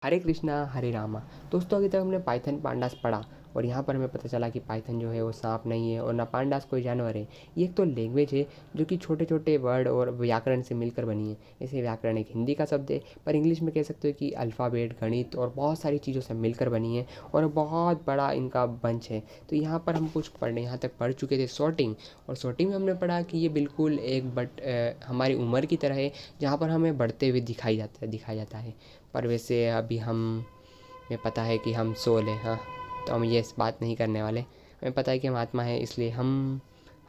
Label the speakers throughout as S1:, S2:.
S1: हरे कृष्णा हरे रामा। दोस्तों, अभी तक हमने पाइथन पांडास पढ़ा और यहाँ पर हमें पता चला कि पाइथन जो है वो सांप नहीं है और ना पांडास कोई जानवर है। ये एक तो लैंग्वेज है जो कि छोटे छोटे वर्ड और व्याकरण से मिलकर बनी है। जैसे व्याकरण एक हिंदी का शब्द है, पर इंग्लिश में कह सकते हो कि अल्फ़ाबेट, गणित और बहुत सारी चीज़ों से मिलकर बनी है और बहुत बड़ा इनका बंच है। तो यहाँ पर हम कुछ पढ़ने यहाँ तक पढ़ चुके थे सॉर्टिंग, और सॉर्टिंग में हमने पढ़ा कि ये बिल्कुल एक हमारी उम्र की तरह है, जहाँ पर हमें बढ़ते हुए दिखाया जाता है। पर वैसे अभी हमें पता है कि हम सोल हैं, हाँ। तो हम ये इस बात नहीं करने वाले। हमें पता है कि हम आत्मा है, इसलिए हम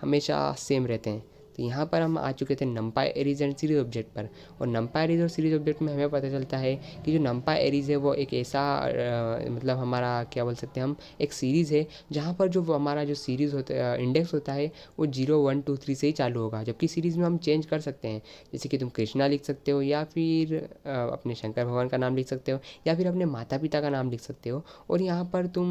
S1: हमेशा सेम रहते हैं। तो यहाँ पर हम आ चुके थे नंपाई एरीज एंड सीरीज ऑब्जेक्ट पर। और नंपाई एरीज और सीरीज ऑब्जेक्ट में हमें पता चलता है कि जो नंपाई एरीज है वो एक ऐसा मतलब हमारा क्या बोल सकते हैं हम, एक सीरीज़ है जहाँ पर जो हमारा जो सीरीज़ होता इंडेक्स होता है वो 0 1 2 3 से ही चालू होगा। जबकि सीरीज़ में हम चेंज कर सकते हैं, जैसे कि तुम कृष्णा लिख सकते हो, या फिर अपने शंकर भगवान का नाम लिख सकते हो, या फिर अपने माता पिता का नाम लिख सकते हो। और यहाँ पर तुम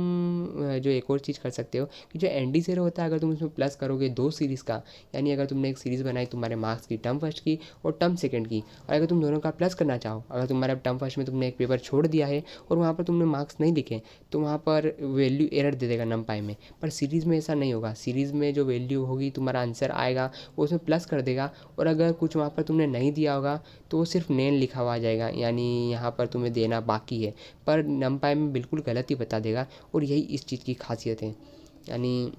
S1: जो एक और चीज़ कर सकते हो कि जो एन डी ज़ीरो होता है, अगर तुम इसमें प्लस करोगे दो सीरीज़ का, यानी अगर तुमने एक सीरीज़ बनाई तुम्हारे मार्क्स की, टर्म फर्स्ट की और टर्म सेकंड की, और अगर तुम दोनों का प्लस करना चाहो, अगर तुम्हारे टर्म फर्स्ट में तुमने एक पेपर छोड़ दिया है और वहाँ पर तुमने मार्क्स नहीं लिखे, तो वहाँ पर वैल्यू एरर दे देगा नंपाई में। पर सीरीज़ में ऐसा नहीं होगा। सीरीज़ में जो वैल्यू होगी, तुम्हारा आंसर आएगा, वो उसमें प्लस कर देगा। और अगर कुछ वहाँ पर तुमने नहीं दिया होगा तो वो सिर्फ नेन लिखा हुआ आ जाएगा, यानी यहाँ पर तुम्हें देना बाकी है। पर नंपाई में बिल्कुल गलत ही बता देगा। और यही इस चीज़ की खासियत है। यानी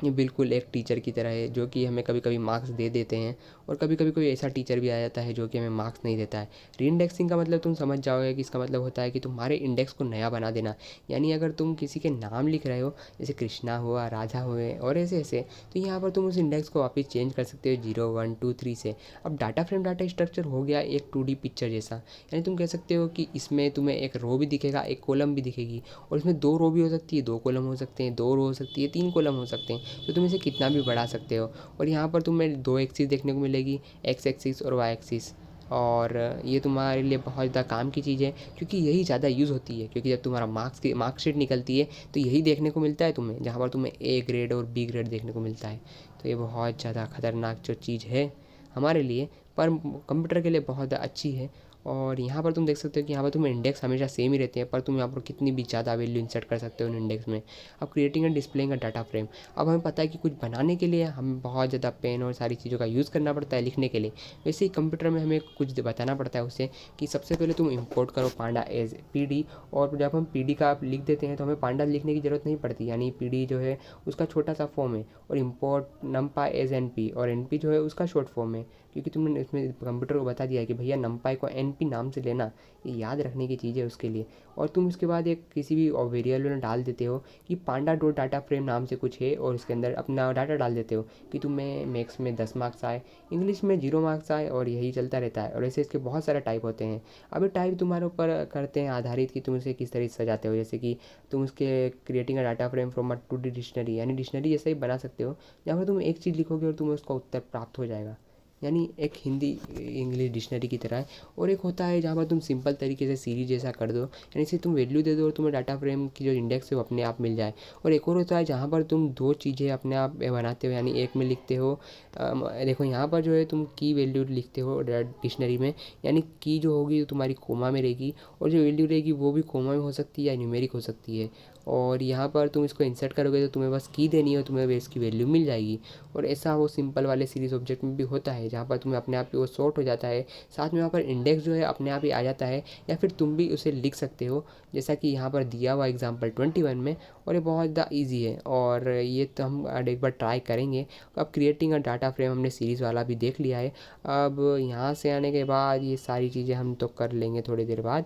S1: ये बिल्कुल एक टीचर की तरह है जो कि हमें कभी कभी मार्क्स दे देते हैं, और कभी कभी कोई ऐसा टीचर भी आ जाता है जो कि हमें मार्क्स नहीं देता है। रीइंडेक्सिंग का मतलब तुम समझ जाओगे कि इसका मतलब होता है कि तुम्हारे इंडेक्स को नया बना देना। यानी अगर तुम किसी के नाम लिख रहे हो, जैसे कृष्णा हुआ, राधा हुए और ऐसे ऐसे, तो यहाँ पर तुम उस इंडेक्स को वापस चेंज कर सकते हो 0 1 2 3 से। अब डाटा फ्रेम डाटा स्ट्रक्चर हो गया एक 2D पिक्चर जैसा। यानी तुम कह सकते हो कि इसमें तुम्हें एक रो भी दिखेगा, एक कॉलम भी दिखेगी, और इसमें दो रो भी हो सकती है, दो कॉलम हो सकते हैं, दो रो हो सकती है, तीन कॉलम हो सकते हैं। तो तुम इसे कितना भी बढ़ा सकते हो। और यहाँ पर तुम्हें दो एक्सिस देखने को मिलेगी, एक्स एक्सिस और वाई एक्सिस। और ये तुम्हारे लिए बहुत ज़्यादा काम की चीज़ है, क्योंकि यही ज़्यादा यूज़ होती है। क्योंकि जब तुम्हारा मार्कशीट निकलती है तो यही देखने को मिलता है तुम्हें, जहाँ पर तुम्हें ए ग्रेड और बी ग्रेड देखने को मिलता है। तो ये बहुत ज़्यादा खतरनाक जो चीज़ है हमारे लिए, पर कंप्यूटर के लिए बहुत ज़्यादा अच्छी है। और यहाँ पर तुम देख सकते हो कि यहाँ पर तुम्हें इंडेक्स हमेशा सेम ही रहते हैं, पर तुम यहाँ पर कितनी भी ज़्यादा वैल्यू इंसर्ट कर सकते हो उन इंडेक्स में। अब क्रिएटिंग एंड डिस्प्लेइंग का डाटा फ्रेम। अब हमें पता है कि कुछ बनाने के लिए हमें बहुत ज़्यादा पेन और सारी चीज़ों का यूज़ करना पड़ता है लिखने के लिए। वैसे ही कंप्यूटर में हमें कुछ बताना पड़ता है उसे, कि सबसे पहले तुम इंपोर्ट करो पांडा एज पी डी। और जब हम पी डी का लिख देते हैं तो हमें पांडा लिखने की ज़रूरत नहीं पड़ती, यानी पी डी जो है उसका छोटा सा फॉर्म है। और इम्पोर्ट नमपा एज एन पी, और एन पी जो है उसका शॉर्ट फॉर्म है, क्योंकि तुमने इसमें कंप्यूटर को बता दिया है कि भैया नमपाई को एन पी नाम से लेना। ये याद रखने की चीज़ है उसके लिए। और तुम इसके बाद एक किसी भी वेरिएबल में डाल देते हो कि पांडा डॉट डाटा फ्रेम नाम से कुछ है, और उसके अंदर अपना डाटा डाल देते हो कि तुम्हें मैथ्स में 10 मार्क्स आए, इंग्लिश में 0 मार्क्स आए, और यही चलता रहता है। और ऐसे इसके बहुत सारे टाइप होते हैं। अभी टाइप तुम्हारे ऊपर करते हैं आधारित कि तुम उसे किस तरह से सजाते हो। जैसे कि तुम उसके creating a data frame from a 2D dictionary, यानी डिक्शनरी जैसे ही बना सकते हो, जहाँ पर तुम एक चीज़ लिखोगे और तुम्हें उसका उत्तर प्राप्त हो जाएगा। यानी एक हिंदी इंग्लिश डिक्शनरी की तरह है। और एक होता है जहाँ पर तुम सिंपल तरीके से सीरीज जैसा कर दो, यानी से तुम वैल्यू दे दो और तुम्हें डाटा फ्रेम की जो इंडेक्स है वो अपने आप मिल जाए। और एक और होता है जहाँ पर तुम दो चीज़ें अपने आप बनाते हो, यानी एक में लिखते हो। देखो यहाँ पर जो है तुम की वैल्यू लिखते हो डिक्शनरी में, यानी की जो होगी वो तुम्हारी कोमा में रहेगी, और जो वैल्यू रहेगी वो भी कोमा में हो सकती है या न्यूमेरिक हो सकती है। और यहाँ पर तुम इसको इंसर्ट करोगे तो तुम्हें बस की देनी है, तुम्हें इसकी वैल्यू मिल जाएगी। और ऐसा वो सिंपल वाले सीरीज ऑब्जेक्ट में भी होता है, जहाँ पर तुम्हें अपने आप ही वो सॉर्ट हो जाता है। साथ में वहाँ पर इंडेक्स जो है अपने आप ही आ जाता है, या फिर तुम भी उसे लिख सकते हो, जैसा कि यहाँ पर दिया हुआ एग्जाम्पल 21 में। और ये बहुत ज़्यादा ईजी है, और ये तो हम एक बार ट्राई करेंगे। अब क्रिएटिंग अ डाटा फ्रेम हमने सीरीज़ वाला भी देख लिया है। अब यहाँ से आने के बाद ये सारी चीज़ें हम तो कर लेंगे थोड़ी देर बाद,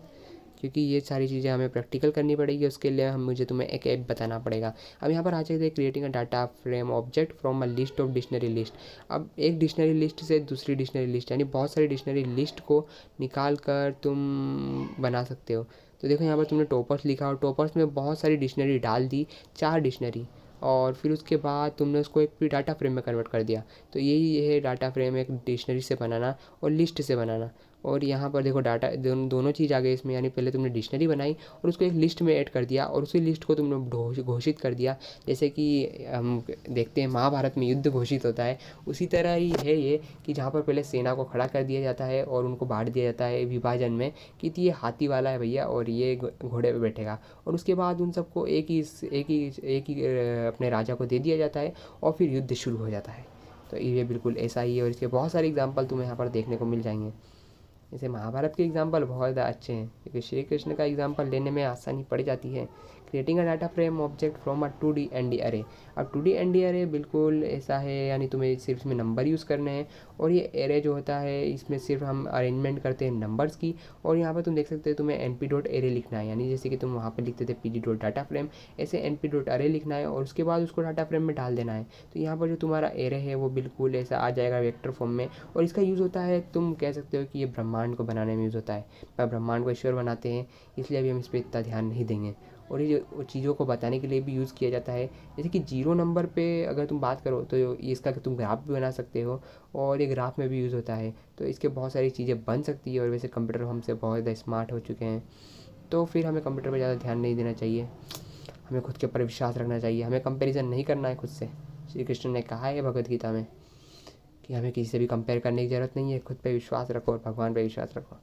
S1: क्योंकि ये सारी चीज़ें हमें प्रैक्टिकल करनी पड़ेगी। उसके लिए मुझे तुम्हें एक ऐप बताना पड़ेगा। अब यहाँ पर आ जाते हैं creating a data frame object from a list of dictionary list. अब एक डिक्शनरी लिस्ट से दूसरी डिक्शनरी लिस्ट, यानी बहुत सारी डिक्शनरी लिस्ट को निकाल कर तुम बना सकते हो। तो देखो यहाँ पर तुमने टॉपर्स लिखा, और टॉपर्स में बहुत सारी डिक्शनरी डाल दी, 4 डिक्शनरी। और फिर उसके बाद तुमने उसको एक भी डाटा फ्रेम में कन्वर्ट कर दिया। तो यही है डाटा फ्रेम एक डिक्शनरी से बनाना और लिस्ट से बनाना। और यहाँ पर देखो डाटा दोनों चीज़ आ गई इसमें, यानी पहले तुमने डिक्शनरी बनाई और उसको एक लिस्ट में ऐड कर दिया और उसी लिस्ट को तुमने घोषित कर दिया। जैसे कि हम देखते हैं महाभारत में युद्ध घोषित होता है, उसी तरह ही है ये कि जहाँ पर पहले सेना को खड़ा कर दिया जाता है और उनको बांट दिया जाता है विभाजन में कि ये हाथी वाला है भैया और ये घोड़े पे बैठेगा, और उसके बाद उन सबको एक ही अपने राजा को दे दिया जाता है और फिर युद्ध शुरू हो जाता है। तो ये बिल्कुल ऐसा ही है और इसके बहुत सारे एग्जाम्पल तुम्हें यहाँ पर देखने को मिल जाएंगे। जैसे महाभारत के एग्जाम्पल बहुत ज़्यादा अच्छे हैं क्योंकि श्री कृष्ण का एग्जाम्पल लेने में आसानी पड़ जाती है। Creating a data frame object from a 2D ND array. अब 2D एनडी अरे बिल्कुल ऐसा है, यानी तुम्हें सिर्फ इसमें नंबर यूज़ करने हैं और ये एरे जो होता है इसमें सिर्फ हम अरेंजमेंट करते हैं नंबर्स की। और यहाँ पर तुम देख सकते हो तुम्हें np.array लिखना है, यानी जैसे कि तुम वहाँ पर लिखते थे pd.data frame, ऐसे np.array लिखना है और उसके बाद उसको डाटा फ्रेम में डाल देना है। तो यहाँ पर जो तुम्हारा एरे है वो बिल्कुल ऐसा आ जाएगा वेक्टर फॉर्म में, और इसका यूज़ होता है, तुम कह सकते हो कि ये ब्रह्मांड को बनाने में यूज़ होता है। पर ब्रह्मांड को ईश्वर बनाते हैं इसलिए अभी हम इस पर इतना ध्यान नहीं देंगे। और ये जो चीज़ों को बताने के लिए भी यूज़ किया जाता है। जैसे कि 0 नंबर पे अगर तुम बात करो तो ये इसका तुम ग्राफ भी बना सकते हो और ये ग्राफ में भी यूज़ होता है। तो इसके बहुत सारी चीज़ें बन सकती है और वैसे कंप्यूटर हमसे बहुत ज़्यादा स्मार्ट हो चुके हैं, तो फिर हमें कंप्यूटर पर ज़्यादा ध्यान नहीं देना चाहिए। हमें खुद के ऊपर विश्वास रखना चाहिए, हमें कंपैरिजन नहीं करना है खुद से। श्री कृष्ण ने कहा है भगवद गीता में कि हमें किसी से भी कंपेयर करने की ज़रूरत नहीं है, खुद पे विश्वास रखो और भगवान पे विश्वास रखो,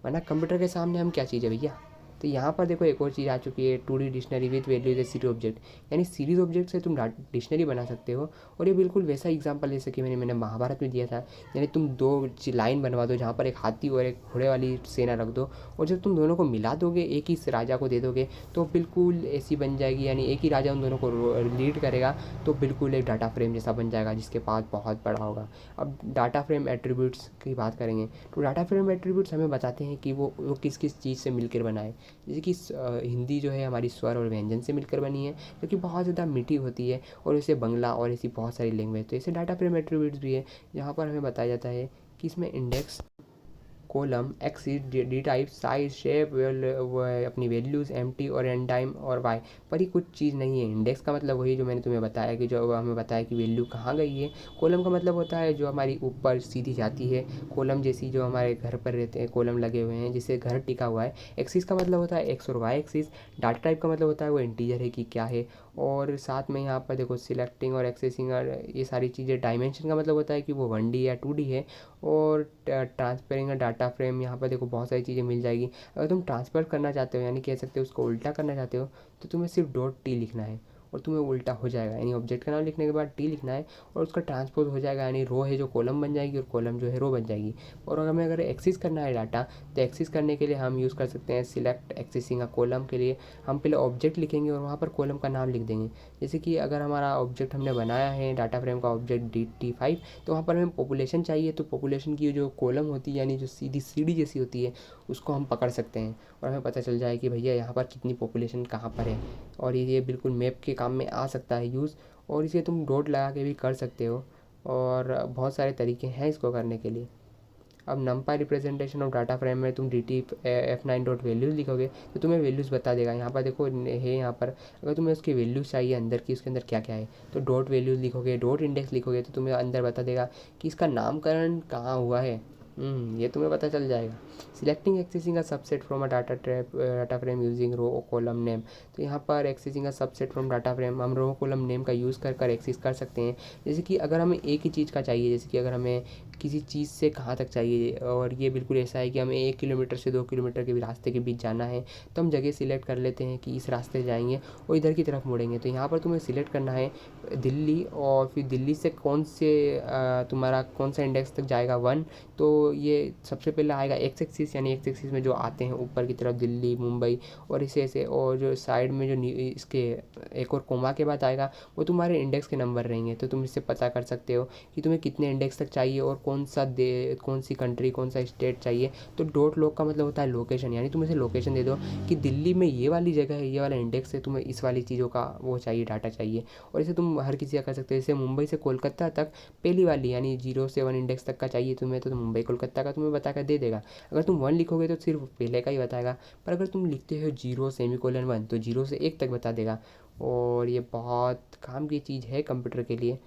S1: वरना कंप्यूटर के सामने हम क्या चीज़ है भैया। तो यहाँ पर देखो एक और चीज़ आ चुकी है 2D dictionary with values A series object, यानी सीरीज ऑब्जेक्ट से तुम डिक्शनरी बना सकते हो। और ये बिल्कुल वैसा एग्जांपल जैसे कि मैंने महाभारत में दिया था, यानी तुम 2 लाइन बनवा दो जहाँ पर एक हाथी और एक घोड़े वाली सेना रख दो, और जब तुम दोनों को मिला दोगे एक ही राजा को दे दोगे तो बिल्कुल ऐसी बन जाएगी, यानी एक ही राजा उन दोनों को लीड करेगा, तो बिल्कुल एक डाटा फ्रेम जैसा बन जाएगा जिसके पास बहुत बड़ा होगा। अब डाटा फ्रेम एट्रीब्यूट्स की बात करेंगे तो डाटा फ्रेम एट्रीब्यूट्स हमें बताते हैं कि वो किस किस चीज़ से मिलकर बना है। जैसे कि हिंदी जो है हमारी स्वर और व्यंजन से मिलकर बनी है जो कि बहुत ज़्यादा मीठी होती है, और वैसे बंगला और ऐसी बहुत सारी लैंग्वेज, तो ऐसे डाटा फ्रेम एट्रीब्यूट्स भी है जहाँ पर हमें बताया जाता है कि इसमें index, column, axis, D type, size, shape, अपनी वैल्यूज़, एम्प्टी और एंड टाइम और वाई, पर ही कुछ चीज़ नहीं है। इंडेक्स का मतलब वही जो मैंने तुम्हें बताया कि जो हमें बताया कि वैल्यू कहाँ गई है। कॉलम का मतलब होता है जो हमारी ऊपर सीधी जाती है, कॉलम जैसी जो हमारे घर पर रहते हैं कॉलम लगे हुए हैं जिससे घर टिका हुआ है। एक्सिस का मतलब होता है एक्स और वाई एक्सिस। डाटा टाइप का मतलब होता है वो इंटीजर है कि क्या है। और साथ में यहाँ पर देखो सिलेक्टिंग और एक्सेसिंग और ये सारी चीज़ें। डायमेंशन का मतलब होता है कि वो 1D या 2D है। और ट्रांसफरिंग का डाटा फ्रेम, यहाँ पर देखो बहुत सारी चीज़ें मिल जाएगी। अगर तुम ट्रांसफ़र करना चाहते हो, यानी कह सकते हो उसको उल्टा करना चाहते हो, तो तुम्हें सिर्फ .t लिखना है और तुम्हें उल्टा हो जाएगा, यानी ऑब्जेक्ट का नाम लिखने के बाद टी लिखना है और उसका ट्रांसपोज हो जाएगा, यानी रो है जो कॉलम बन जाएगी और कॉलम जो है रो बन जाएगी। और अगर एक्सेस करना है डाटा, तो एक्सेस करने के लिए हम यूज़ कर सकते हैं सिलेक्ट एक्सेसिंग का। कॉलम के लिए हम पहले ऑब्जेक्ट लिखेंगे और वहाँ पर कॉलम का नाम लिख देंगे। जैसे कि अगर हमारा ऑब्जेक्ट हमने बनाया है डाटा फ्रेम का ऑब्जेक्ट DT5, तो वहाँ पर हमें पॉपुलेशन चाहिए, तो पॉपुलेशन की जो कॉलम होती है यानी जो सीधी सीढ़ी जैसी होती है उसको हम पकड़ सकते हैं और हमें पता चल जाए कि भैया यहाँ पर कितनी पॉपुलेशन कहाँ पर है। और ये बिल्कुल मैप के काम में आ सकता है यूज़, और इसे तुम डॉट लगा के भी कर सकते हो, और बहुत सारे तरीके हैं इसको करने के लिए। अब नंपाई रिप्रेजेंटेशन ऑफ डाटा फ्रेम में तुम DT F9 डॉट वैल्यूज़ लिखोगे तो तुम्हें वैल्यूज़ बता देगा। यहाँ पर देखो है, यहाँ पर अगर तुम्हें उसकी वैल्यूज़ चाहिए अंदर की, उसके अंदर क्या क्या है, तो डॉट वैल्यूज़ लिखोगे, डॉट इंडेक्स लिखोगे तो तुम्हें अंदर बता देगा कि इसका नामकरण कहाँ हुआ है। ये तुम्हें पता चल जाएगा। Selecting accessing a subset from a data frame using row column name, तो यहाँ पर accessing a subset from data frame हम रो कॉलम नेम का यूज़ कर एक्सेस कर सकते हैं। जैसे कि अगर हमें एक ही चीज़ का चाहिए, जैसे कि अगर हमें किसी चीज़ से कहाँ तक चाहिए, और ये बिल्कुल ऐसा है कि हमें 1 किलोमीटर से 2 किलोमीटर के भी रास्ते के बीच जाना है, तो हम जगह सिलेक्ट कर लेते हैं कि इस रास्ते से जाएंगे और इधर की तरफ मुड़ेंगे। तो यहाँ पर तुम्हें सिलेक्ट करना है दिल्ली, और फिर दिल्ली से तुम्हारा कौन सा इंडेक्स तक जाएगा 1, तो ये सबसे पहले आएगा एक्स एक्सिस, यानी एक्स एक्सिस में जो आते हैं ऊपर की तरफ दिल्ली, मुंबई और ऐसे ऐसे, और जो साइड में जो इसके एक और कोमा के बाद आएगा वो तुम्हारे इंडेक्स के नंबर रहेंगे। तो तुम इससे पता कर सकते हो कि तुम्हें कितने इंडेक्स तक चाहिए और कौन सी कंट्री, कौन सा स्टेट चाहिए। तो डॉट लॉग का मतलब होता है लोकेशन, यानी तुम इसे लोकेशन दे दो कि दिल्ली में ये वाली जगह है, ये वाला इंडेक्स है, तुम्हें इस वाली चीज़ों का वो चाहिए, डाटा चाहिए। और इसे तुम हर किसी का कर सकते हो, जैसे मुंबई से कोलकाता तक पहली वाली यानी 0 से 1 इंडेक्स तक का चाहिए तुम्हें, तो मुंबई कोलकाता का तुम्हें बता कर दे देगा। अगर तुम 1 लिखोगे तो सिर्फ पहले का ही बताएगा, पर अगर तुम लिखते हो 0 सेमीकोलन 1 तो 0 से 1 तक बता देगा। और ये बहुत काम की चीज़ है कंप्यूटर के लिए,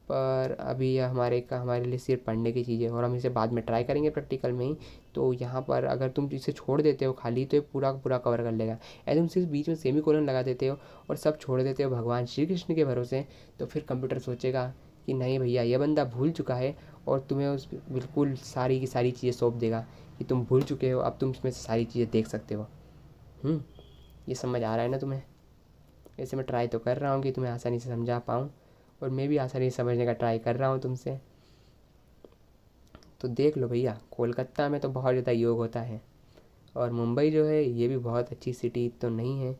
S1: पर अभी यह हमारे लिए सिर्फ पढ़ने की चीज़ है और हम इसे बाद में ट्राई करेंगे प्रैक्टिकल में ही। तो यहाँ पर अगर तुम इसे छोड़ देते हो खाली तो ये पूरा का पूरा कवर कर लेगा। यदि तुम सिर्फ बीच में सेमी कोलन लगा देते हो और सब छोड़ देते हो भगवान श्री कृष्ण के भरोसे, तो फिर कंप्यूटर सोचेगा कि नहीं भैया ये बंदा भूल चुका है, और तुम्हें उस बिल्कुल सारी की सारी चीज़ें सौंप देगा कि तुम भूल चुके हो, अब तुम इसमें से सारी चीज़ें देख सकते हो। ये समझ आ रहा है ना तुम्हें? वैसे मैं ट्राई तो कर रहा हूँ कि तुम्हें आसानी से समझा पाऊँ, और मैं भी आसानी से समझने का ट्राई कर रहा हूँ तुमसे। तो देख लो भैया, कोलकाता में तो बहुत ज़्यादा योग होता है, और मुंबई जो है ये भी बहुत अच्छी सिटी तो नहीं है,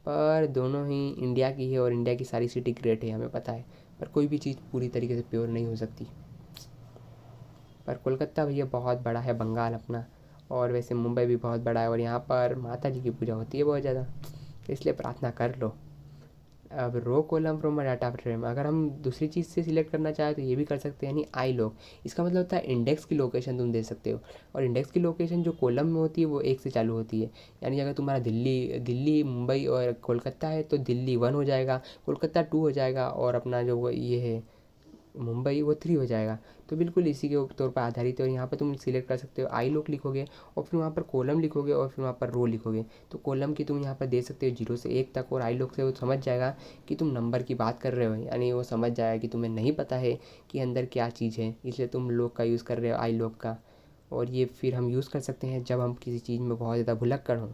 S1: पर दोनों ही इंडिया की है और इंडिया की सारी सिटी ग्रेट है, हमें पता है। पर कोई भी चीज़ पूरी तरीके से प्योर नहीं हो सकती। पर कोलकाता भैया बहुत बड़ा है, बंगाल अपना, और वैसे मुंबई भी बहुत बड़ा है, और यहाँ पर माता जी की पूजा होती है बहुत ज़्यादा, इसलिए प्रार्थना कर लो। अब row column from a data frame, अगर हम दूसरी चीज़ से सिलेक्ट करना चाहें तो ये भी कर सकते हैं, यानी आई लॉग। इसका मतलब होता है इंडेक्स की लोकेशन तुम दे सकते हो, और इंडेक्स की लोकेशन जो कॉलम में होती है वो 1 से चालू होती है। यानी अगर तुम्हारा दिल्ली मुंबई और कोलकाता है तो दिल्ली 1 हो जाएगा, कोलकाता 2 हो जाएगा, और अपना जो वो ये है मुंबई वो 3 हो जाएगा। तो बिल्कुल इसी के तौर पर आधारित है, और यहाँ पर तुम सिलेक्ट कर सकते हो आई लॉग लिखोगे, और फिर वहाँ पर कॉलम लिखोगे, और फिर वहाँ पर रो लिखोगे। तो कॉलम की तुम यहाँ पर दे सकते हो 0 से 1 तक, और आई लॉग से वो समझ जाएगा कि तुम नंबर की बात कर रहे हो, यानी वो समझ जाएगा कि तुम्हें नहीं पता है कि अंदर क्या चीज़ है, इसलिए तुम लॉग का यूज़ कर रहे हो, आई लॉग का। और ये फिर हम यूज़ कर सकते हैं जब हम किसी चीज़ में बहुत ज़्यादा भुलक्कड़ हों,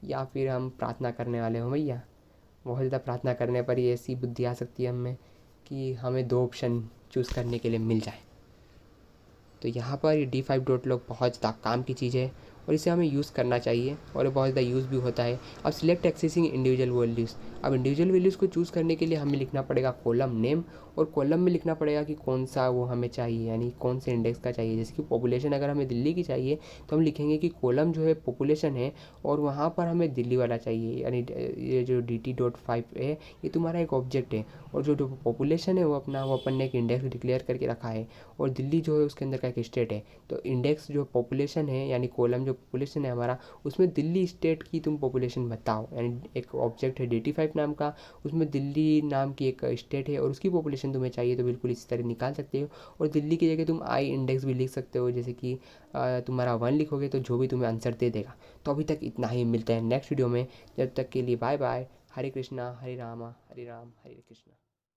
S1: या फिर हम प्रार्थना करने वाले हों भैया। बहुत ज़्यादा प्रार्थना करने पर ये ऐसी बुद्धि आ सकती है हमें कि हमें 2 ऑप्शन चूज़ करने के लिए मिल जाए। तो यहाँ पर ये D5.log बहुत ज़्यादा काम की चीज़ है, और इसे हमें यूज़ करना चाहिए, और ये बहुत ज़्यादा यूज़ भी होता है। अब सिलेक्ट एक्सेसिंग इंडिविजुअल वैल्यूज़, अब इंडिविजुअल वैल्यूज़ को चूज़ करने के लिए हमें लिखना पड़ेगा कॉलम नेम, और कॉलम में लिखना पड़ेगा कि कौन सा वो हमें चाहिए, यानी कौन से इंडेक्स का चाहिए। जैसे कि पॉपुलेशन अगर हमें दिल्ली की चाहिए तो हम लिखेंगे कि कॉलम जो है पॉपुलेशन है, और वहाँ पर हमें दिल्ली वाला चाहिए, यानी ये जो DT.5 है ये तुम्हारा एक ऑब्जेक्ट है, और जो पॉपुलेशन है वो अपन ने एक इंडेक्स डिक्लेयर करके रखा है, और दिल्ली जो है उसके अंदर का एक स्टेट है। तो इंडेक्स जो पॉपुलेशन है, यानी कॉलम जो पॉपुलेशन है हमारा, उसमें दिल्ली स्टेट की तुम पॉपुलेशन बताओ, यानी एक ऑब्जेक्ट है DT5 नाम का, उसमें दिल्ली नाम की एक स्टेट है और उसकी पॉपुलेशन तुम्हें चाहिए, तो बिल्कुल इसी तरह निकाल सकते हो। और दिल्ली की जगह तुम आई इंडेक्स भी लिख सकते हो, जैसे कि तुम्हारा 1 लिखोगे तो जो भी तुम्हें आंसर दे देगा। तो अभी तक इतना ही, मिलते हैं नेक्स्ट वीडियो में, जब तक के लिए बाय बाय। हरे कृष्णा हरे रामा हरे राम हरे कृष्णा।